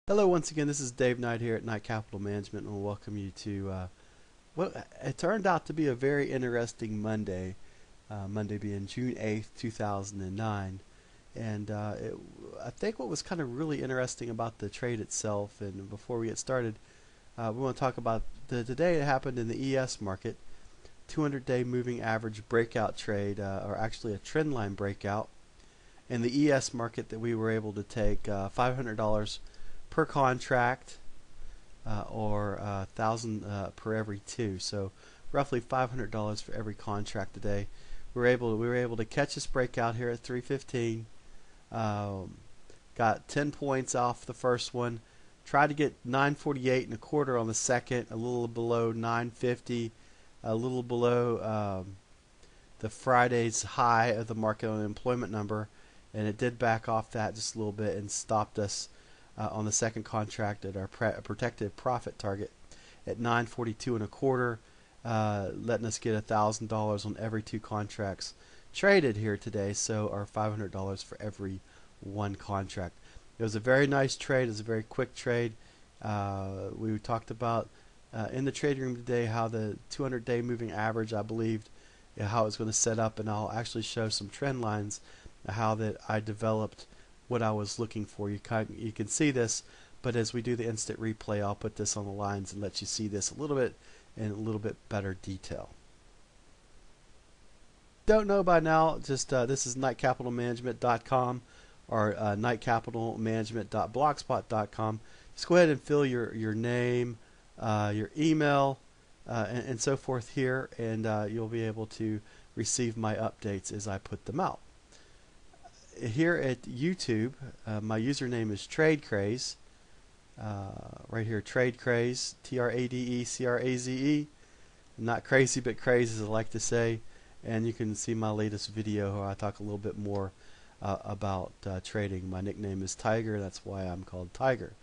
Hello, once again, this is Dave Knight here at Knight Capital Management, and I'll welcome you to what it turned out to be a very interesting Monday, Monday being June 8th, 2009. And I think what was kind of really interesting about the trade itself, and before we get started, we want to talk about today it happened in the ES market, 200-day moving average breakout trade, or actually a trend line breakout. In the ES market that we were able to take $500 per contract, or 1,000 per every two, so roughly $500 for every contract today. We were able to catch this breakout here at 315. Got 10 points off the first one. Tried to get 948 and a quarter on the second, a little below 950, a little below the Friday's high of the market unemployment number, and it did back off that just a little bit and stopped us on the second contract at our protected profit target at 942 and a quarter, letting us get $1,000 on every two contracts traded here today. So our $500 for every one contract. It was a very nice trade. It was a very quick trade. We talked about in the trading room today how the 200-day moving average, I believed, how it was going to set up, and I'll actually show some trend lines, how that I developed what I was looking for. You can see this, but as we do the instant replay, I'll put this on the lines and let you see this a little bit in a little bit better detail. Don't know by now, just this is knightcapitalmanagement.com or knightcapitalmanagement.blogspot.com. Just go ahead and fill your name, your email, and so forth here, and you'll be able to receive my updates as I put them out. Here at YouTube, my username is TradeCraze. Right here, TradeCraze, TradeCraze. Not crazy, but crazy, as I like to say. And you can see my latest video where I talk a little bit more about trading. My nickname is Tiger. That's why I'm called Tiger.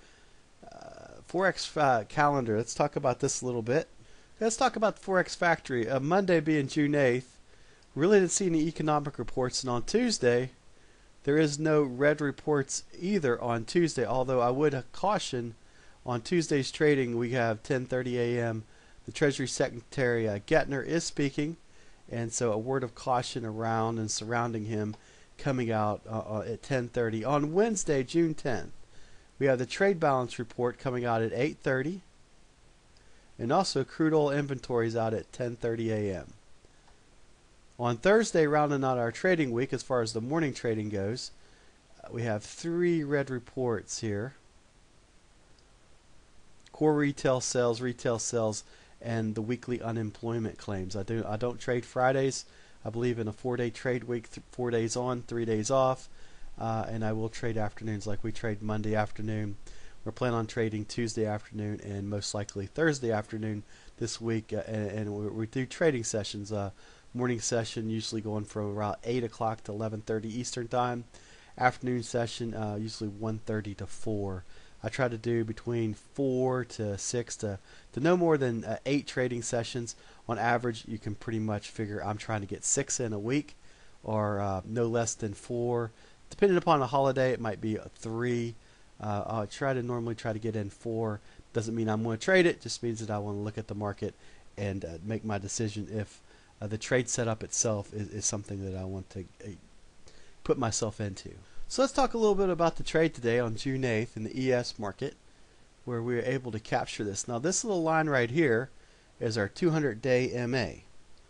Forex calendar. Let's talk about this a little bit. Let's talk about the Forex Factory. Monday being June 8th. Really didn't see any economic reports, and on Tuesday, there is no red reports either on Tuesday, although I would caution on Tuesday's trading we have 10:30 a.m. The Treasury Secretary Gettner is speaking, and so a word of caution around and surrounding him coming out at 10:30. On Wednesday, June 10th, we have the trade balance report coming out at 8:30, and also crude oil inventories out at 10:30 a.m. On Thursday, rounding out our trading week as far as the morning trading goes, we have three red reports here. Core retail sales, and the weekly unemployment claims. I don't trade Fridays. I believe in a 4-day trade week, 4 days on, 3 days off, and I will trade afternoons like we trade Monday afternoon. We're planning on trading Tuesday afternoon and most likely Thursday afternoon this week, and we do trading sessions. Morning session usually going from around 8 o'clock to 11:30 Eastern Time. Afternoon session usually 1:30 to 4. I try to do between 4 to 6 to no more than 8 trading sessions. On average, you can pretty much figure I'm trying to get 6 in a week, or no less than 4. Depending upon a holiday, it might be 3. I normally try to get in 4. Doesn't mean I'm going to trade it. Just means that I want to look at the market and make my decision if the trade setup itself is something that I want to put myself into. So let's talk a little bit about the trade today on June 8th in the ES market, where we were able to capture this. Now this little line right here is our 200-day MA.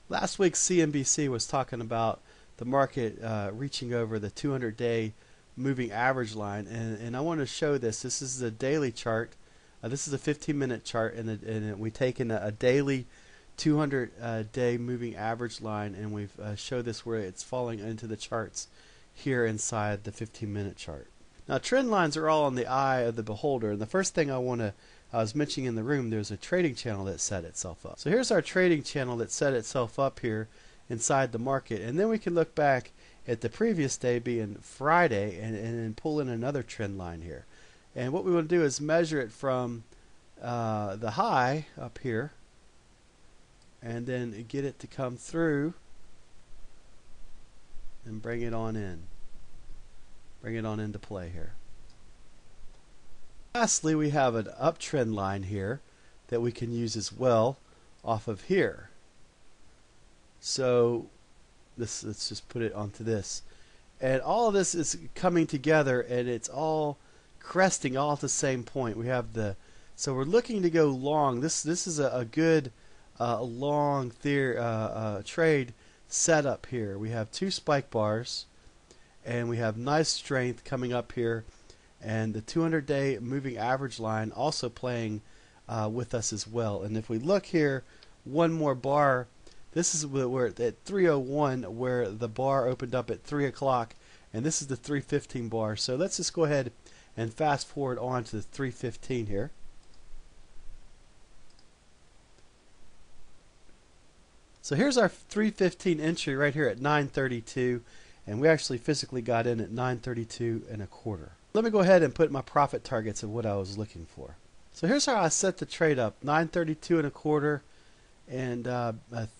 Last week CNBC was talking about the market reaching over the 200-day moving average line, and I want to show this. This is the daily chart. This is a 15-minute chart, and we've taken a daily 200-day moving average line, and we've showed this where it's falling into the charts here inside the 15-minute chart. Now trend lines are all on the eye of the beholder, and the first thing I was mentioning in the room, there's a trading channel that set itself up. So here's our trading channel that set itself up here inside the market, and then we can look back at the previous day being Friday and pull in another trend line here. And what we want to do is measure it from the high up here, and then get it to come through and bring it on into play here. Lastly, we have an uptrend line here that we can use as well off of here. So let's just put it onto this. And all of this is coming together, and it's all cresting all at the same point. We have so we're looking to go long. This is a good long trade setup here. We have two spike bars, and we have nice strength coming up here, and the 200-day moving average line also playing with us as well. And if we look here, one more bar. This is where we're at 301, where the bar opened up at 3 o'clock, and this is the 315 bar. So let's just go ahead and fast forward on to the 315 here. So here's our 315 entry right here at 932, and we actually physically got in at 932 and a quarter. Let me go ahead and put my profit targets of what I was looking for. So here's how I set the trade up: 932 and a quarter, and a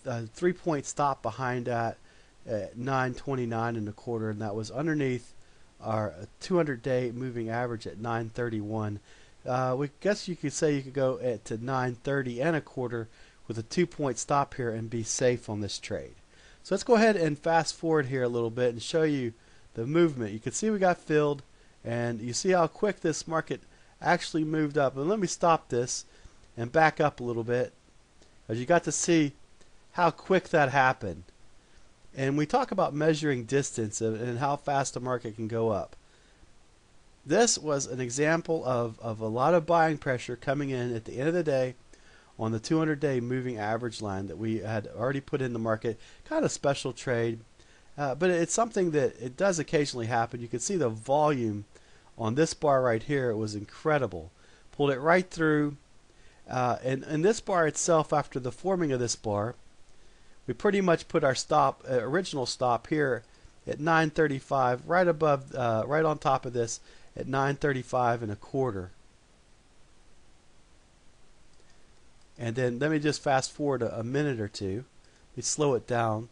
3-point stop behind that at 929 and a quarter, and that was underneath our 200-day moving average at 931. We guess you could say you could go to 930 and a quarter with a 2-point stop here and be safe on this trade. So let's go ahead and fast forward here a little bit and show you the movement. You can see we got filled, and you see how quick this market actually moved up. And let me stop this and back up a little bit, as you got to see how quick that happened. And we talk about measuring distance and how fast a market can go up. This was an example of a lot of buying pressure coming in at the end of the day on the 200-day moving average line that we had already put in the market. Kind of special trade, but it's something that it does occasionally happen. You can see the volume on this bar right here. It was incredible. Pulled it right through. And this bar itself, after the forming of this bar, we pretty much put our stop, original stop here at 935, right above, right on top of this at 935 and a quarter. And then let me just fast forward a minute or two. Let me slow it down.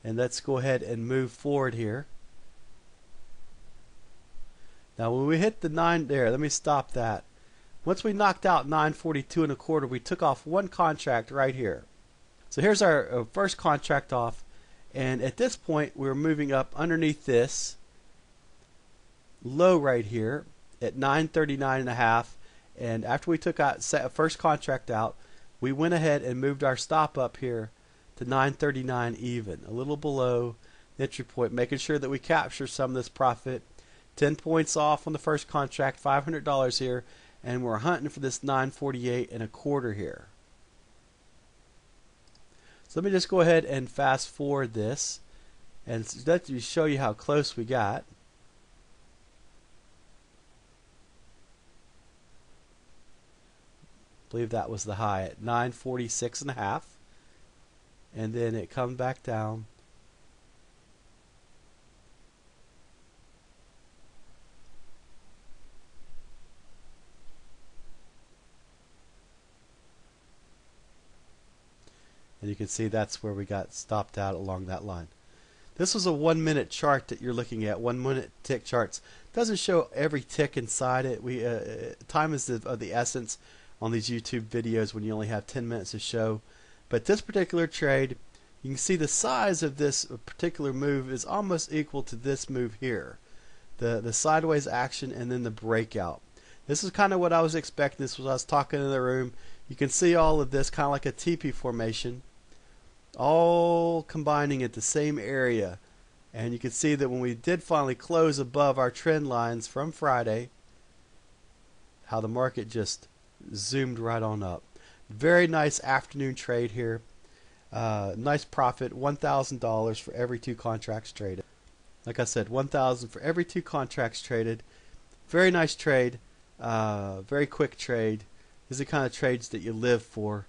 And let's go ahead and move forward here. Now when we hit the 9 there, let me stop that. Once we knocked out 942 and a quarter, we took off one contract right here. So here's our first contract off, and at this point we're moving up underneath this low right here at 939 and a half. And after we took out first contract out, we went ahead and moved our stop up here to 939 even, a little below the entry point, making sure that we capture some of this profit. 10 points off on the first contract, $500 here, and we're hunting for this 948 and a quarter here. So let me just go ahead and fast forward this and let me show you how close we got. I believe that was the high at 946 and a half, and then it comes back down. And you can see that's where we got stopped out along that line. This was a 1 minute chart that you're looking at. 1 minute tick charts. Doesn't show every tick inside it. Time is of the essence on these YouTube videos when you only have 10 minutes to show. But this particular trade, you can see the size of this particular move is almost equal to this move here. The sideways action and then the breakout. This is kind of what I was expecting. This was I was talking in the room. You can see all of this kind of like a teepee formation, all combining at the same area. And you can see that when we did finally close above our trend lines from Friday, how the market just zoomed right on up. Very nice afternoon trade here. Nice profit, $1,000 for every 2 contracts traded. Like I said, $1,000 for every 2 contracts traded. Very nice trade. Very quick trade. These are the kind of trades that you live for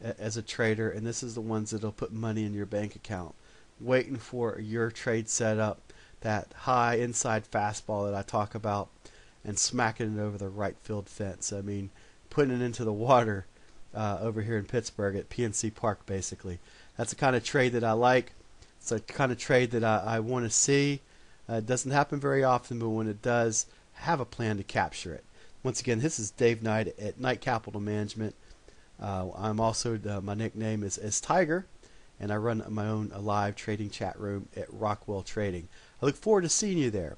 as a trader, and this is the ones that'll put money in your bank account, waiting for your trade setup, that high inside fastball that I talk about, and smacking it over the right field fence. I mean, putting it into the water over here in Pittsburgh at PNC Park, basically. That's the kind of trade that I like. It's the kind of trade that I want to see. It doesn't happen very often, but when it does, have a plan to capture it. Once again, this is Dave Knight at Knight Capital Management. I'm also, my nickname is Tiger, and I run my own live trading chat room at Rockwell Trading. I look forward to seeing you there.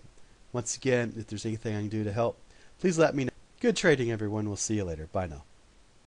Once again, if there's anything I can do to help, please let me know. Good trading, everyone. We'll see you later. Bye now.